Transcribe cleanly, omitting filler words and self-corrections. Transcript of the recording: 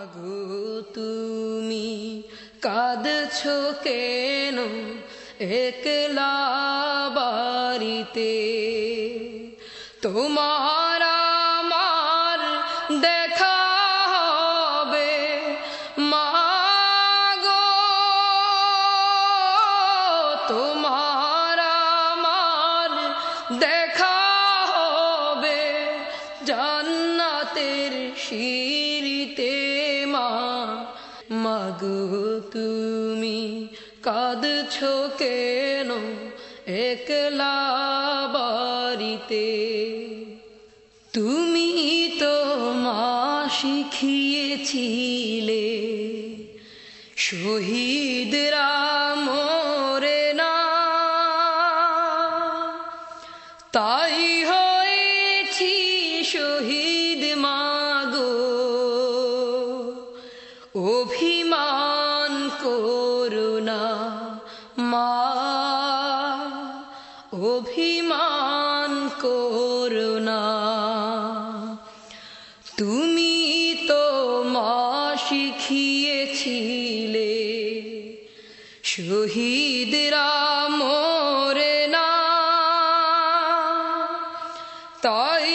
মাগো তুমি কাঁদছো কেন একলা বাড়িতে? তোমার আমার দেখা হবে মাগো, তোমার আমার দেখা হবে জান্নাতের সিঁড়িতে। মাগো তুমি কাঁদছো কেন একলা বাড়িতে? তুমি তো মা শিখিয়েছিলে শহীদরা মরে না, তাই হয়েছি শহীদ মাগো। অভিমান করো না মা, অভিমান করো না। তুমি তো মা শিখিয়েছিলে শহীদরা মরে না, তাই